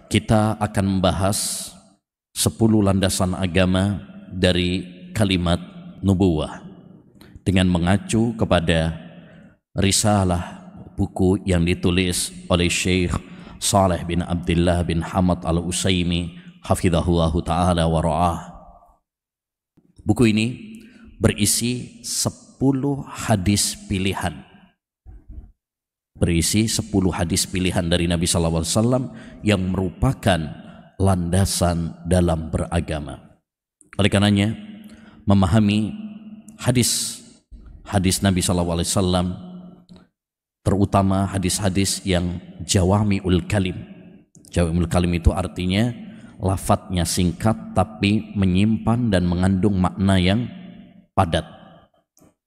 Kita akan membahas 10 landasan agama dari kalimat nubuwah dengan mengacu kepada risalah buku yang ditulis oleh Syekh Saleh bin Abdullah bin Hamad Al-Utsaimin hafizahullah ta'ala wa ra'ah. Buku ini berisi 10 hadis pilihan. Berisi 10 hadis pilihan dari Nabi SAW yang merupakan landasan dalam beragama. Oleh karenanya, memahami hadis Nabi SAW, terutama hadis-hadis yang jawami'ul kalim. Jawami'ul kalim itu artinya lafadznya singkat tapi menyimpan dan mengandung makna yang padat.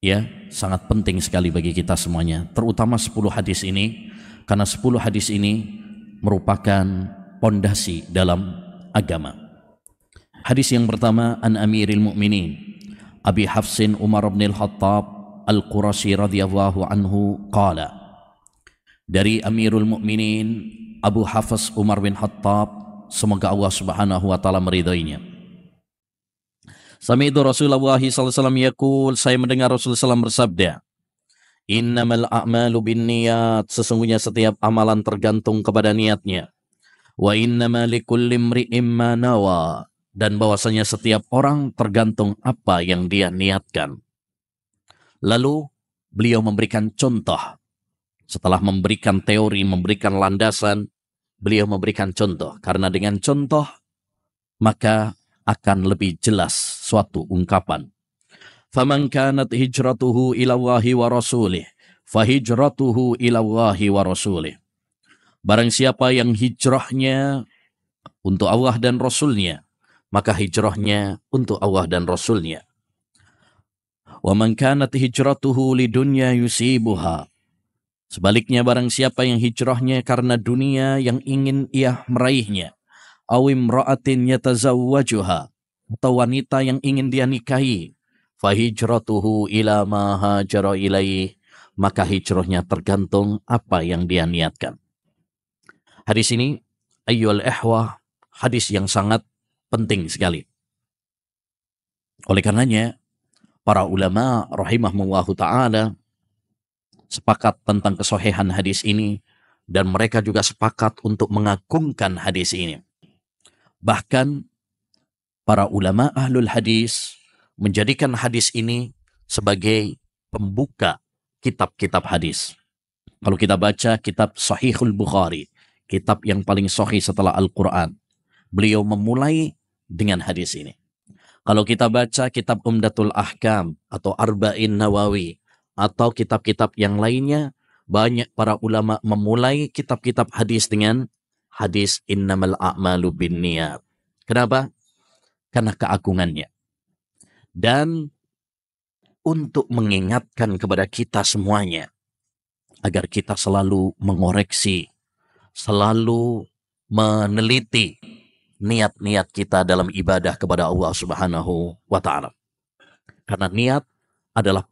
Ya, sangat penting sekali bagi kita semuanya, terutama 10 hadis ini, karena 10 hadis ini merupakan pondasi dalam agama. Hadis yang pertama, an Amiril Mu'minin Abi Hafsin Umar bin Al-Khattab Al-Qurashi radhiyallahu anhu qala, dari Amirul Mu'minin Abu Hafs Umar bin Khattab, semoga Allah Subhanahu wa taala meridainya. Sami'tu Rasulullah SAW yaqul, saya mendengar Rasulullah SAW bersabda, innamal a'malu binniyat, sesungguhnya setiap amalan tergantung kepada niatnya. Wa innama likulli imri'in ma nawa, dan bahwasanya setiap orang tergantung apa yang dia niatkan. Lalu beliau memberikan contoh. Setelah memberikan teori, memberikan landasan, beliau memberikan contoh, karena dengan contoh maka akan lebih jelas suatu ungkapan. Faman kanat hijratuhu ila Allahi wa rasulih, fahijratuhu ila Allahi wa rasulih. Barang siapa yang hijrahnya untuk Allah dan Rasulnya, maka hijrahnya untuk Allah dan Rasulnya. Wa man kanat hijratuhu lidunya yusibuha. Sebaliknya, barang siapa yang hijrahnya karena dunia yang ingin ia meraihnya, aw imra'atin yatazawwajuha, atau wanita yang ingin dia nikahi, fahijratuhu ila ma hajara ilaih, maka hijrahnya tergantung apa yang dia niatkan. Hadis ini, ayyul ihwah, hadis yang sangat penting sekali. Oleh karenanya, para ulama rahimahumullahu ta'ala sepakat tentang kesohihan hadis ini, dan mereka juga sepakat untuk mengagungkan hadis ini. Bahkan para ulama ahlul hadis menjadikan hadis ini sebagai pembuka kitab-kitab hadis. Kalau kita baca kitab Sahihul Bukhari, kitab yang paling sahih setelah Al-Quran, beliau memulai dengan hadis ini. Kalau kita baca kitab Umdatul Ahkam atau Arba'in Nawawi atau kitab-kitab yang lainnya, banyak para ulama memulai kitab-kitab hadis dengan hadis innamal a'malu binniyat. Kenapa? Karena keagungannya. Dan untuk mengingatkan kepada kita semuanya, agar kita selalu mengoreksi, selalu meneliti niat-niat kita dalam ibadah kepada Allah Subhanahu wa ta'ala. Karena niat adalah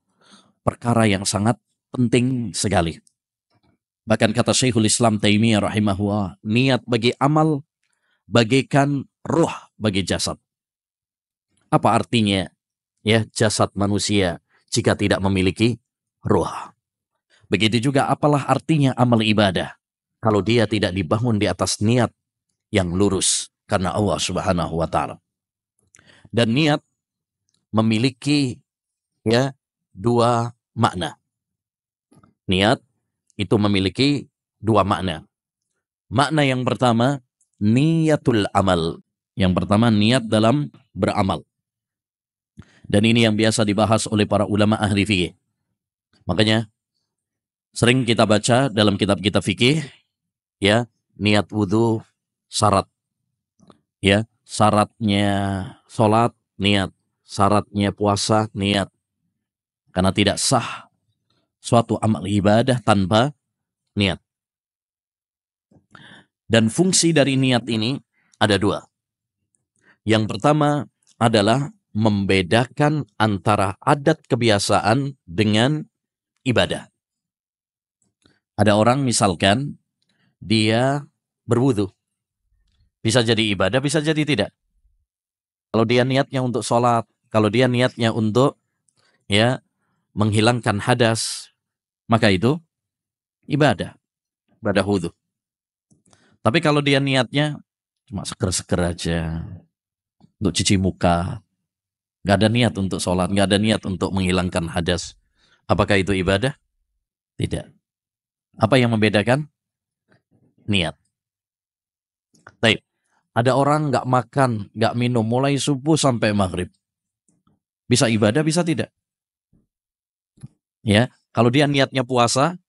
perkara yang sangat penting sekali. Bahkan kata Syekhul Islam Taimiyah rahimahullah, niat bagi amal bagaikan ruh bagi jasad. Apa artinya ya jasad manusia jika tidak memiliki ruh? Begitu juga apalah artinya amal ibadah kalau dia tidak dibangun di atas niat yang lurus karena Allah Subhanahu wa taala. Dan niat memiliki ya 2 makna. Niat itu memiliki 2 makna. Makna yang pertama, niyatul amal. Yang pertama, niat dalam beramal. Dan ini yang biasa dibahas oleh para ulama ahli fikih. Makanya sering kita baca dalam kitab-kitab fikih, ya, niat wudu syarat. Ya, syaratnya sholat niat, syaratnya puasa niat. Karena tidak sah suatu amal ibadah tanpa niat. Dan fungsi dari niat ini ada 2. Yang pertama adalah membedakan antara adat kebiasaan dengan ibadah. Ada orang misalkan dia berwudu, Bisa jadi ibadah, bisa jadi tidak. Kalau dia niatnya untuk sholat, kalau dia niatnya untuk ya menghilangkan hadas, maka itu ibadah wudhu. Tapi kalau dia niatnya cuma seger-seger aja, untuk cuci muka, nggak ada niat untuk sholat, nggak ada niat untuk menghilangkan hadas, apakah itu ibadah? Tidak. Apa yang membedakan? Niat. Baik. Ada orang nggak makan, nggak minum, mulai subuh sampai maghrib. Bisa ibadah, bisa tidak? Ya, kalau dia niatnya puasa,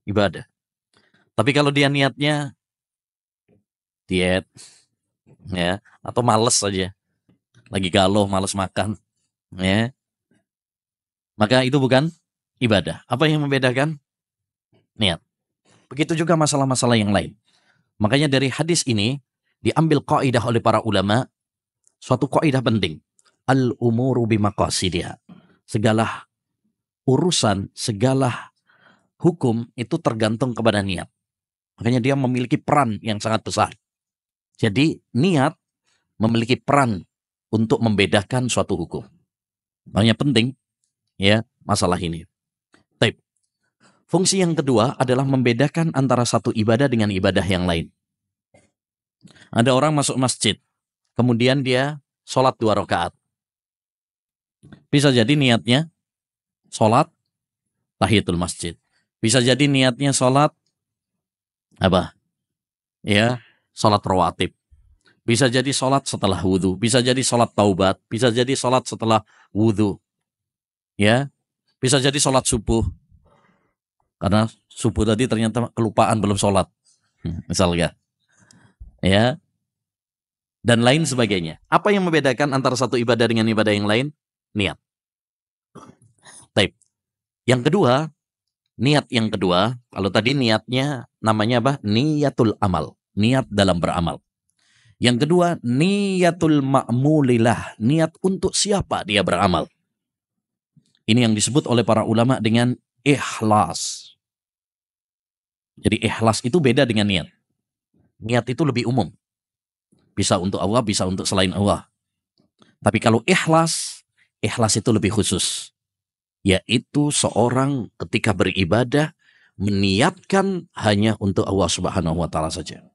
ibadah. Tapi kalau dia niatnya diet, ya, atau males saja, lagi galau, males makan, ya, maka itu bukan ibadah. Apa yang membedakan? Niat. Begitu juga masalah-masalah yang lain. Makanya dari hadis ini diambil kaidah oleh para ulama, suatu kaidah penting. Al-umuru bimaqasidiha. Segala urusan, segala hukum itu tergantung kepada niat. Makanya dia memiliki peran yang sangat besar. Jadi niat memiliki peran untuk membedakan suatu hukum. Makanya penting ya masalah ini. Baik. Fungsi yang kedua adalah membedakan antara satu ibadah dengan ibadah yang lain. Ada orang masuk masjid, kemudian dia sholat 2 rakaat. Bisa jadi niatnya sholat tahiyatul masjid. Bisa jadi niatnya sholat apa? Ya, sholat rawatib. Bisa jadi sholat setelah wudhu. Bisa jadi sholat taubat. Bisa jadi sholat setelah wudhu. Ya, bisa jadi sholat subuh. Karena subuh tadi ternyata kelupaan belum sholat. Misalnya. Ya. Dan lain sebagainya. Apa yang membedakan antara satu ibadah dengan ibadah yang lain? Niat. Taib. Yang kedua, niat yang kedua, kalau tadi niatnya namanya apa? Niyatul amal. Niat dalam beramal. Yang kedua, niyatul ma'mulillah. Niat untuk siapa dia beramal. Ini yang disebut oleh para ulama dengan ikhlas. Jadi ikhlas itu beda dengan niat. Niat itu lebih umum. Bisa untuk Allah, bisa untuk selain Allah. Tapi kalau ikhlas, ikhlas itu lebih khusus. Yaitu seorang ketika beribadah, meniatkan hanya untuk Allah Subhanahu wa Ta'ala saja.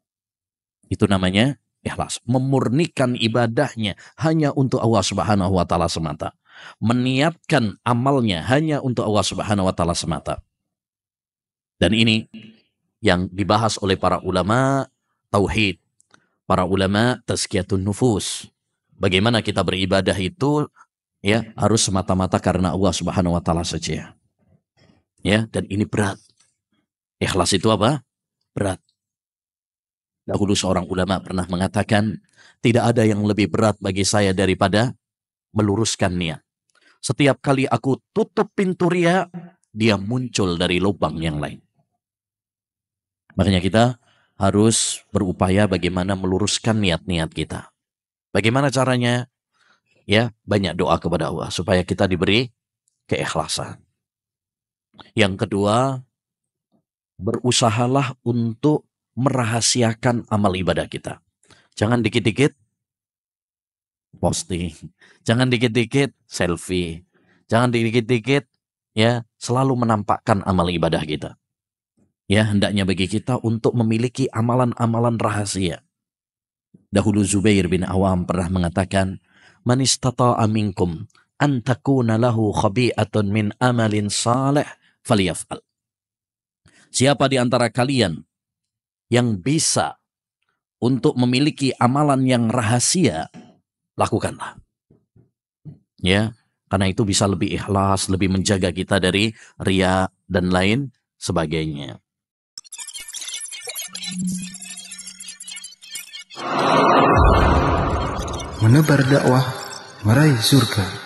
Itu namanya ikhlas. Memurnikan ibadahnya hanya untuk Allah Subhanahu wa Ta'ala semata. Meniatkan amalnya hanya untuk Allah Subhanahu wa Ta'ala semata. Dan ini yang dibahas oleh para ulama tauhid, para ulama tazkiyatun nufus. Bagaimana kita beribadah itu ya harus semata-mata karena Allah Subhanahu wa Ta'ala saja. Ya, dan ini berat. Ikhlas itu apa? Berat. Dahulu seorang ulama pernah mengatakan, tidak ada yang lebih berat bagi saya daripada meluruskan niat. Setiap kali aku tutup pintu riya, dia muncul dari lubang yang lain. Makanya kita harus berupaya bagaimana meluruskan niat-niat kita. Bagaimana caranya? Ya, banyak doa kepada Allah supaya kita diberi keikhlasan. Yang kedua, berusahalah untuk merahasiakan amal ibadah kita. Jangan dikit-dikit posting, jangan dikit-dikit selfie, jangan dikit-dikit ya selalu menampakkan amal ibadah kita. Ya, hendaknya bagi kita untuk memiliki amalan-amalan rahasia. Dahulu Zubair bin Awam pernah mengatakan, "Man istata'a minkum an takuna lahu khabi'atun min amalin salih falyaf'al." Siapa di antara kalian yang bisa untuk memiliki amalan yang rahasia, lakukanlah. Ya, karena itu bisa lebih ikhlas, lebih menjaga kita dari riya dan lain sebagainya. Menebar dakwah, meraih surga.